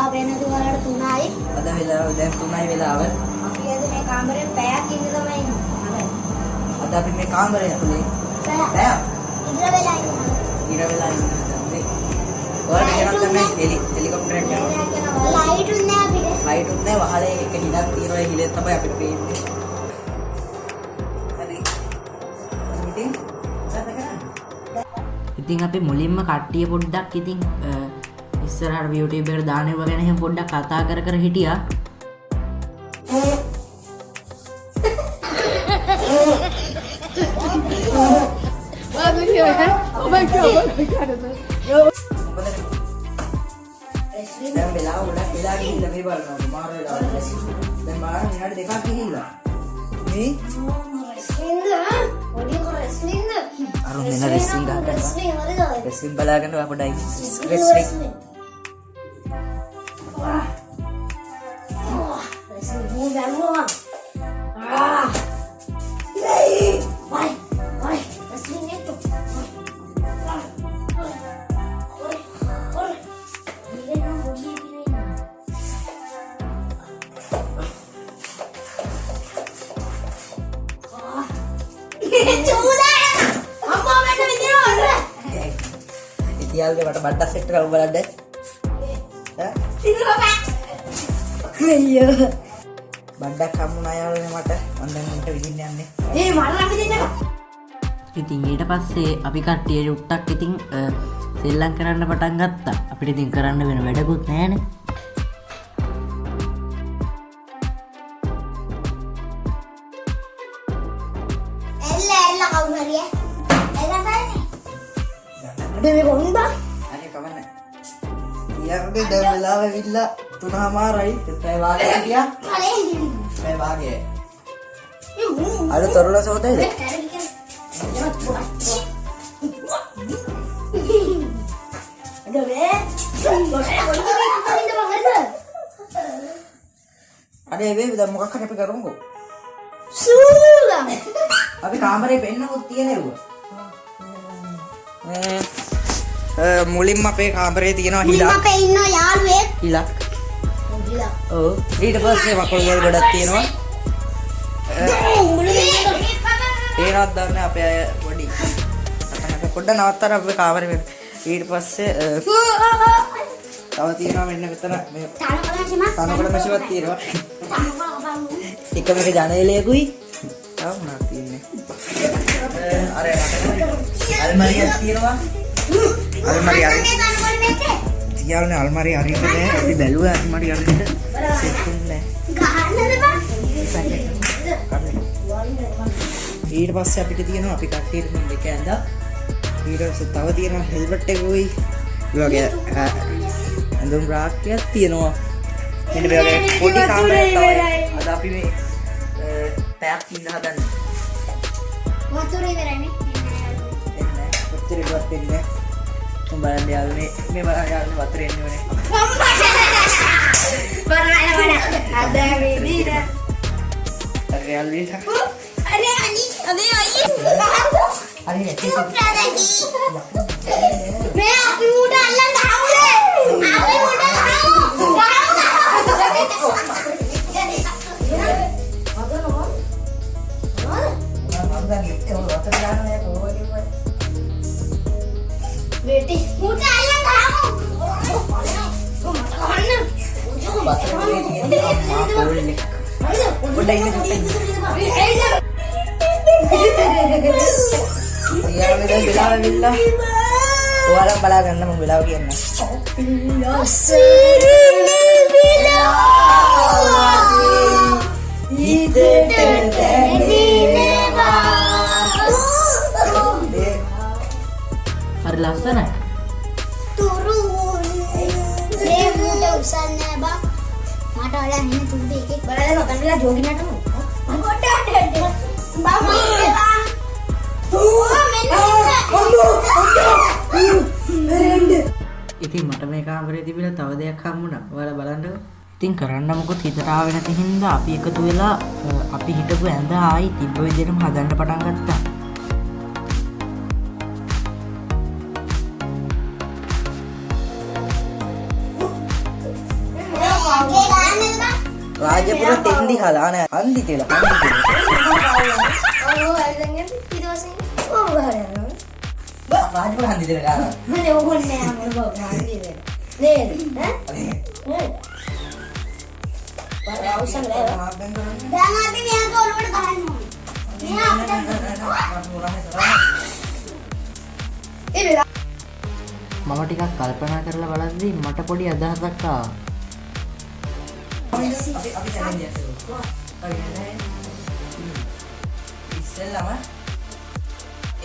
වෙලාව වෙනද වලට 3යි. අද වෙලාව දැන් 3යි වෙලාව. අපි අද මේ කාමරේ පැයක් ඉන්න තමයි ඉන්නේ. අද අපි මේ කාමරේ ඇතුලේ පැයක්. ඉඳලා වෙලා ඉන්නවා. ඉර වෙලා ඉන්නවා. ඔයාලට කියනවා තමයි හෙලිකොප්ටර් එකක් යනවා. ලයිට් උන්නේ අපිට. ලයිට් උන්නේ වහලේ එක හිලක් තියෙනවා. ඒ හිලෙන් තමයි අපිට පේන්නේ. හරි. ඉතින් අපි මුලින්ම කට්ටිය පොඩ්ඩක් ඉතින් ඉස්සරහට YouTube එකට දාන ඒවා ගැන එහෙම පොඩ්ඩක් කතා කර කර හිටියා. දැන් වෙලාව ගොඩක් වෙලා ගිහිල්ලා මේ බලනවා මාර වෙලාව. දැන් මාර විනාඩි දෙකක් ගිහිල්ලා. මේ අරුන් වෙන රෙස්ලින් ගන්නවා. රෙස්ලින් බලාගෙන අපඩයි රෙස්ලින්. ඉතියාලගේ මට බඩක් සෙට් කරලා බලන්න. අයියෝ. බඩක් හම්බුණා යාළුවනේ මට. මම දැන් උන්ට විදින්න යන්නේ. ඒ මල්ලා විදින්න. ඉතින් ඊට පස්සේ අපි කට්ටිය රුට්ටක් ඉතින් සෙල්ලම් කරන්න පටන් ගත්තා. අපිට ඉතින් කරන්න වෙන වැඩකුත් නැහැනේ. මේ කොහොමද? අනේ කවන්නේ. ඊයගේ දැන් වෙලාව ඇවිල්ලා 3:00යි. පැය වාගේ හිටියා. පැය වාගේ. අර තොරල සෝතේද? අනේ මේ දැන් මොකක් හරි අපි කරමුකෝ. සූලා. අපි කාමරේ පෙන්නකොත් තියෙනවා. මුලින්ම අපේ කාමරේ තියෙනවා හිලක්. මුලින්ම අපේ ඉන්න යාළුවෙක්. හිලක්. හිලක්. ඔව්. ඊට පස්සේ වකුළු වල ගොඩක් තියෙනවා. ඒනවත් දන්නේ අපේ අය පොඩි. අපේ පොඩ්ඩ නවත්තර අපේ කාමරේ වෙන. ඊට පස්සේ තව තියෙනවා මෙන්න මෙතන මේ තනකොළ මැෂිමක් තියෙනවා. එක මේක ජනේලයකුයි. තව මොනවද තියෙන්නේ? අර අල්මාරියක් තියෙනවා. අල්මාරිය තියාලනේ අල්මාරිය හරියට නෑ. අපි බැලුවා අල්මාරිය හරියට සෙට් වෙන්නේ නෑ. ඊට පස්සේ අපිට තියෙනවා අපි කට්ටියට මේ දෙක ඇඳා. ඊට පස්සේ තව තියෙනවා හෙල්මට් එකකුයි. ඒ වගේ ඇඳුම් රාක්කයක් තියෙනවා. මෙන්න මේ වගේ පොඩි කාමරයක් තමයි. අද අපි මේ පැයක් ඉන්න හදන්නේ. වතුර ඉවරනේ. වතුර ඉවත් වෙන්නේ. මම බලන්න යාළුවනේ මේ බලන්න යාළුවනේ වතුර එන්නේ ඕනේ. බලන්න අද විදිහට. අර යාළුවනේ. අනේ අනි අනේ අයියේ. අනේ මේ අපි උඩ අල්ලන් ගහමුනේ. අපි උඩ बेटी मुझे आया था orang balagan nama bilau kian hari laksana turun මේ මුට උසන්නේ බා මට ඔයාලා මෙන්න තුන්දේ එකෙක් බලලා ඔතනලා ජෝගින් යන්න ඕන කොට අඬ බා මීලා ඉතින් මට මේ කාමරේ තිබිලා තව දෙයක් හම්බුණා. ඔයාලා බලන්නකෝ. ඉතින් කරන්න මොකද හිතට ආවේ නැති හින්දා අපි එකතු වෙලා අපි හිටපු ඇඳ ආයි තිබ්බ විදිහටම හදන්න පටන් ගත්තා. රාජපුර තෙන්දි හලා නෑ හන්දි තියලා ඔව් අල්ලගෙන ඊට පස්සේ ඕව ගහනවා. රාජපුර හන්දි තියලා ගානවා. මම ඕගොල්ලෝ නෑ මම හන්දි දෙන්න. නේද? ඈ? නේද? අවසන් නෑ. දැන් අපි මෙයාට ඔලුවට ගහන්න ඕනේ. මෙයා අපිට මම ටිකක් කල්පනා කරලා බලද්දී මට පොඩි අදහසක් ආවා. අපි challenge එකක් කරමු. ඉස්සෙල්ලාම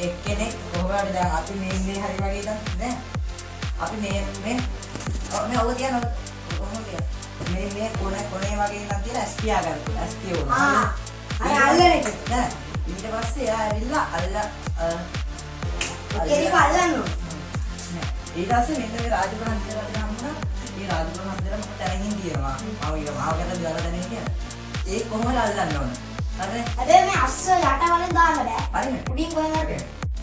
එක්කෙනෙක් කොහොමද දැන් අපි මේ හරි වගේ ඉතින් නෑ. අපි මේ ඔය තියනවා. කොහොමද මේ කොනේ වගේ ඉන්න තියලා ඇස් පියා ගන්න. ඇස් පියවනවා. අය අල්ලන එක. නෑ. ඊට පස්සේ එයා ඇවිල්ලා කෙනෙක් අල්ලන්න ඕනේ. ඊට පස්සේ මෙන්න මේ රාජපුර හන්දිලා ගන්නවා. මේ රාජපුර හන්දිලා මම තැනින් දිනවා. මාව ගැන දාලා තැනින් කියන. ඒ කොහොමද අල්ලන්න ඕන? හරිනේ. හැබැයි මේ අස්ස යට වලින් දාන්න බෑ. හරිනේ. උඩින් කොහෙන්ද?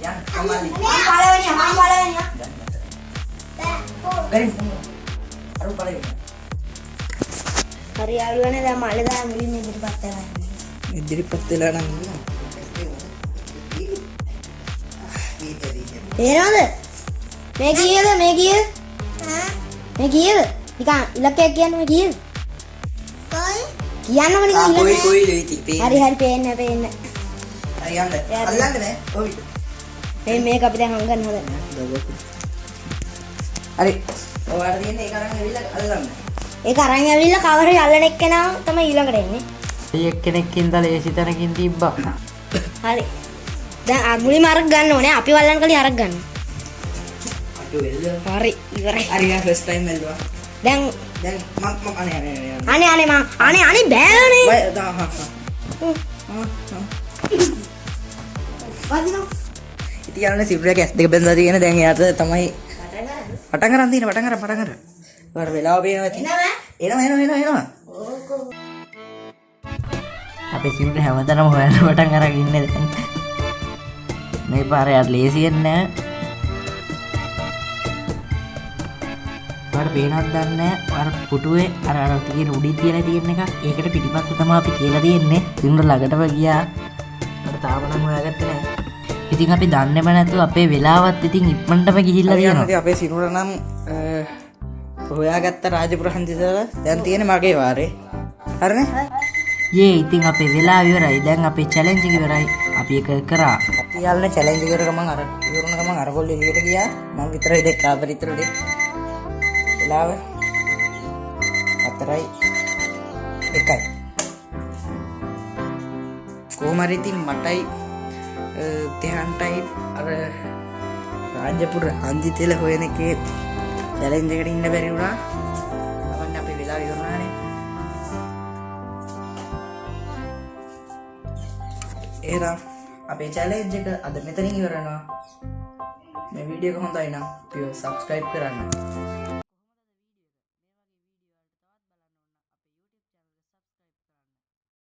යන්න කමලි. මම පළවෙනියා. ගරින්. අරු බලන්න. හරි යාළුවනේ දැන් මල දා මුලින් ඉදිරිපත් කරලා. ඉදිරිපත් වෙලා නම් තේරෙනවද? මේ කීයද? මේ කීයද? මේ කීයද? නිකන් ඉලක්කයක් කියන්නේ මේ කීයද? කියන්නම නිකන් ඉලක්කය. කොයි දෙයිති පේ. හරි පේන්නේ. හරි යන්න. අල්ලන්නේ නෑ. ඔව්. මේක අපි දැන් හංගන්න හදන්නේ. හරි. ඔයාලට තියෙන්නේ ඒක අරන් ඇවිල්ලා අල්ලන්න. ඒක අරන් ඇවිල්ලා කවර යල්ලන එක්කෙනා තමයි ඊළඟට එන්නේ. එක්කෙනෙක් ඉඳලා ලේසි තැනකින් තිබ්බා. හරි. දැන් මුලින්ම අරක් ගන්න ඕනේ. අපි වල්ලන් කලින් අරක් ගන්න. අටු වෙල්ද? හරි ඉවරයි. හරි යා ෆස්ට් ටයිම් වෙල්වා. දැන් මම අනේ අනේ බෑනේ. වයි හා. වදිනවා. ඉතින් යන්නේ සිවුරක ඇස් දෙක බැඳලා තියෙන දැන් එයාට තමයි පටන් ගන්න තියෙන පටන් ගන්න. ඔයාලා වෙලාව පේනවා ඇති. එනවා. අපේ සිවුර හැමතැනම හොයන්න පටන් අරන් ඉන්නේ දැන්. මේ පාරේ යාට ලේසියෙන් නෑ. ඔයාලට පේනවද දන්නේ නෑ. අර පුටුවේ අර තියෙන උඩින් තියෙන එක ඒකට පිටිපස්ස තමයි අපි කියලා තියෙන්නේ. සිවුර ළඟටම ගියා. මට තාම නම් හොයාගත්තේ නෑ. ඉතින් අපි දන්නේම නැතුව අපේ වෙලාවත් ඉතින් ඉක්මනටම ගිහිල්ලා තියෙනවා. අපේ සිරුර නම් හොයාගත්ත රාජපුර හන්දිසල දැන් තියෙන මගේ වාරේ. හරිනේ? ඉතින් අපේ වෙලාව ඉවරයි. දැන් අපේ චැලෙන්ජ් එක ඉවරයි. අපි එක කරා. අපි යාළුවනේ චැලෙන්ජ් එකට ගමන් අර ඉවරන ගමන් අර කොල්ල එළියට ගියා. මම විතරයි දැක්කා අපේ විතරේ. වෙලාව 4:01. කොහොම හරි ඉතින් මටයි තෙහන්ටයි අර රාජපුර හන්දි තෙල හොයන එකේ චැලෙන්ජ් එකට ඉන්න බැරි වුණා. අවන්න අපේ වෙලාව ඉවරනානේ. එහෙනම් අපේ චැලෙන්ජ් එක අද මෙතනින් ඉවර වෙනවා. මේ වීඩියෝ එක හොඳයි නම් අපිව subscribe කරන්න.